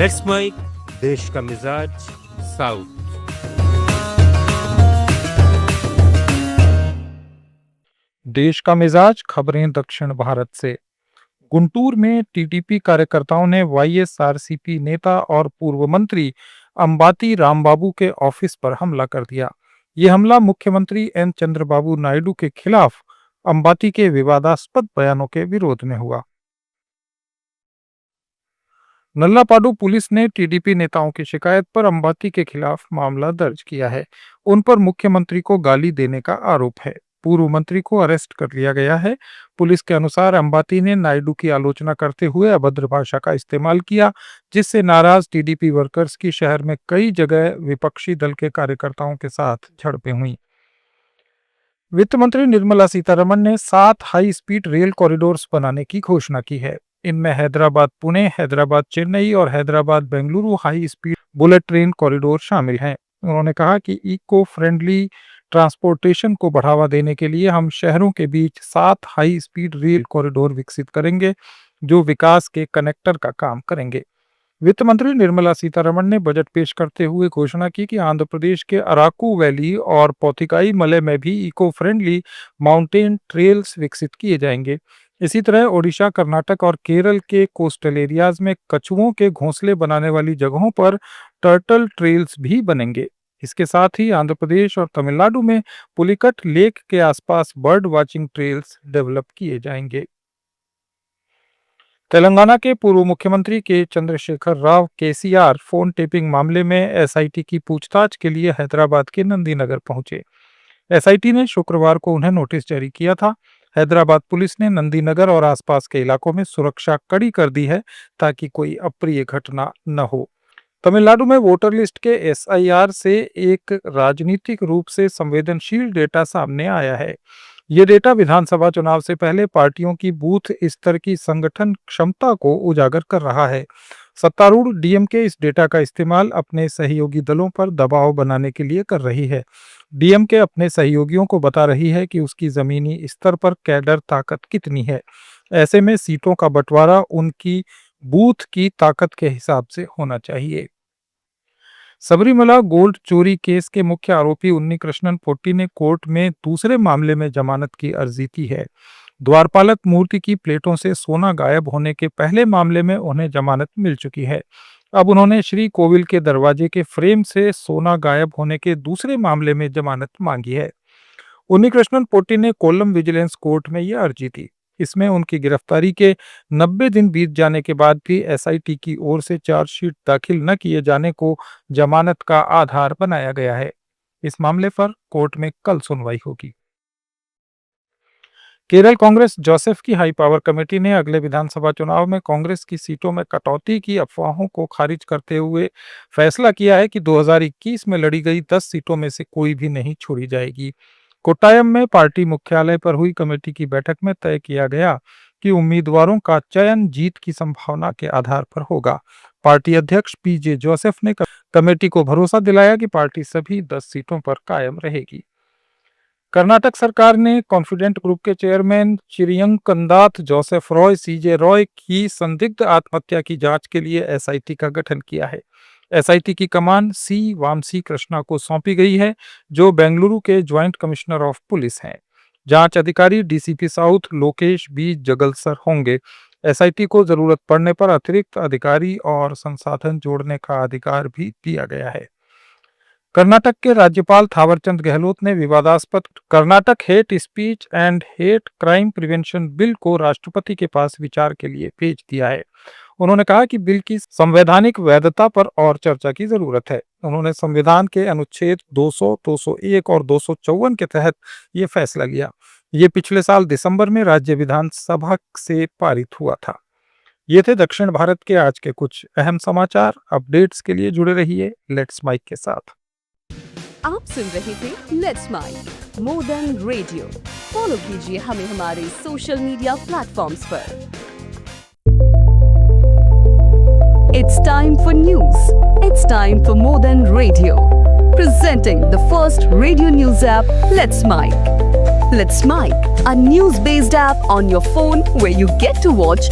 Let's mic देश का मिजाज साउथ। देश का मिजाज खबरें दक्षिण भारत से। गुंटूर में टीडीपी कार्यकर्ताओं ने वाईएसआरसीपी नेता और पूर्व मंत्री अंबाती रामबाबू के ऑफिस पर हमला कर दिया। ये हमला मुख्यमंत्री एन चंद्रबाबू नायडू के खिलाफ अंबाती के विवादास्पद बयानों के विरोध में हुआ। नल्लापाडू पुलिस ने टीडीपी नेताओं की शिकायत पर अंबाती के खिलाफ मामला दर्ज किया है। उन पर मुख्यमंत्री को गाली देने का आरोप है। पूर्व मंत्री को अरेस्ट कर लिया गया है। पुलिस के अनुसार अंबाती ने नायडू की आलोचना करते हुए अभद्र भाषा का इस्तेमाल किया, जिससे नाराज टीडीपी वर्कर्स की शहर में कई जगह विपक्षी दल के कार्यकर्ताओं के साथ झड़पें हुई। वित्त मंत्री निर्मला सीतारमण ने 7 हाई स्पीड रेल कॉरिडोर्स बनाने की घोषणा की है। इनमें हैदराबाद पुणे, हैदराबाद चेन्नई और Hyderabad Bengaluru high speed bullet train corridor शामिल हैं। उन्होंने कहा कि इको फ्रेंडली ट्रांसपोर्टेशन को बढ़ावा देने के लिए हम शहरों के बीच 7 हाई स्पीड रेल कॉरिडोर विकसित करेंगे, जो विकास के कनेक्टर का काम करेंगे। वित्त मंत्री निर्मला सीतारमण ने बजट पेश करते हुए घोषणा की कि आंध्र प्रदेश के अराकू वैली और पोथिकाई मले में भी इको फ्रेंडली माउंटेन ट्रेल्स विकसित किए जाएंगे। इसी तरह ओडिशा, कर्नाटक और केरल के कोस्टल एरियाज में कछुओं के घोंसले बनाने वाली जगहों पर टर्टल ट्रेल्स भी बनेंगे। इसके साथ ही आंध्र प्रदेश और तमिलनाडु में पुलिकट लेक के आसपास बर्ड वाचिंग ट्रेल्स डेवलप किए जाएंगे। तेलंगाना के पूर्व मुख्यमंत्री के चंद्रशेखर राव केसीआर फोन टेपिंग मामले में एसआईटी की पूछताछ के लिए हैदराबाद के नंदीनगर पहुंचे। एसआईटी ने शुक्रवार को उन्हें नोटिस जारी किया था। हैदराबाद पुलिस ने नंदीनगर और आसपास के इलाकों में सुरक्षा कड़ी कर दी है, ताकि कोई अप्रिय घटना न हो। तमिलनाडु में वोटर लिस्ट के एसआईआर से एक राजनीतिक रूप से संवेदनशील डेटा सामने आया है। ये डेटा विधानसभा चुनाव से पहले पार्टियों की बूथ स्तर की संगठन क्षमता को उजागर कर रहा है। सत्तारूढ़ डीएमके इस डेटा का इस्तेमाल अपने सहयोगी दलों पर दबाव बनाने के लिए कर रही है। डीएमके अपने सहयोगियों को बता रही है कि उसकी जमीनी स्तर पर कैडर ताकत कितनी है। ऐसे में सीटों का बंटवारा उनकी बूथ की ताकत के हिसाब से होना चाहिए। सबरीमला गोल्ड चोरी केस के मुख्य आरोपी उन्नीकृष्णन पोट्टी ने कोर्ट में दूसरे मामले में जमानत की अर्जी की है। द्वारपालक मूर्ति की प्लेटों से सोना गायब होने के पहले मामले में उन्हें जमानत मिल चुकी है। अब उन्होंने श्री कोविल के दरवाजे के फ्रेम से सोना गायब होने के दूसरे मामले में जमानत मांगी है। उन्नीकृष्णन पोट्टी ने कोल्लम विजिलेंस कोर्ट में यह अर्जी दी। इसमें उनकी गिरफ्तारी के 90 दिन बीत जाने के बाद भी एसआईटी की ओर से चार्जशीट दाखिल न किए जाने को जमानत का आधार बनाया गया है। इस मामले पर कोर्ट में कल सुनवाई होगी। केरल कांग्रेस जोसेफ की हाई पावर कमेटी ने अगले विधानसभा चुनाव में कांग्रेस की सीटों में कटौती की अफवाहों को खारिज करते हुए फैसला किया है कि 2021 में लड़ी गई 10 सीटों में से कोई भी नहीं छोड़ी जाएगी। कोट्टायम में पार्टी मुख्यालय पर हुई कमेटी की बैठक में तय किया गया कि उम्मीदवारों का चयन जीत की संभावना के आधार पर होगा। पार्टी अध्यक्ष पीजे जोसेफ ने कमेटी को भरोसा दिलाया कि पार्टी सभी 10 सीटों पर कायम रहेगी। कर्नाटक सरकार ने कॉन्फिडेंट ग्रुप के चेयरमैन चिरियंकंदाथ जोसेफ रॉय सीजे रॉय की संदिग्ध आत्महत्या की जांच के लिए एसआईटी का गठन किया है। एसआईटी की कमान सी वामसी कृष्णा को सौंपी गई है, जो बेंगलुरु के ज्वाइंट कमिश्नर ऑफ पुलिस हैं। जांच अधिकारी डीसीपी साउथ लोकेश बी जगलसर होंगे। एसआईटी को जरूरत पड़ने पर अतिरिक्त अधिकारी और संसाधन जोड़ने का अधिकार भी दिया गया है। कर्नाटक के राज्यपाल थावरचंद गहलोत ने विवादास्पद Karnataka hate speech and hate crime prevention bill को राष्ट्रपति के पास विचार के लिए भेज दिया है। उन्होंने कहा कि बिल की संवैधानिक वैधता पर और चर्चा की जरूरत है। उन्होंने संविधान के अनुच्छेद 200, 201 और 254 के तहत ये फैसला लिया। ये पिछले साल दिसंबर में राज्य विधानसभा से पारित हुआ था। ये थे दक्षिण भारत के आज के कुछ अहम समाचार। अपडेट्स के लिए जुड़े रहिए लेट्स माइक के साथ। आप सुन रहे थे let's mic more than radio. Follow कीजिए हमें हमारे सोशल मीडिया प्लेटफॉर्म्स पर। It's time for news. It's time for more than radio. Presenting the first radio news app, Let's Mic. Let's Mic, a news-based app on your phone where you get to watch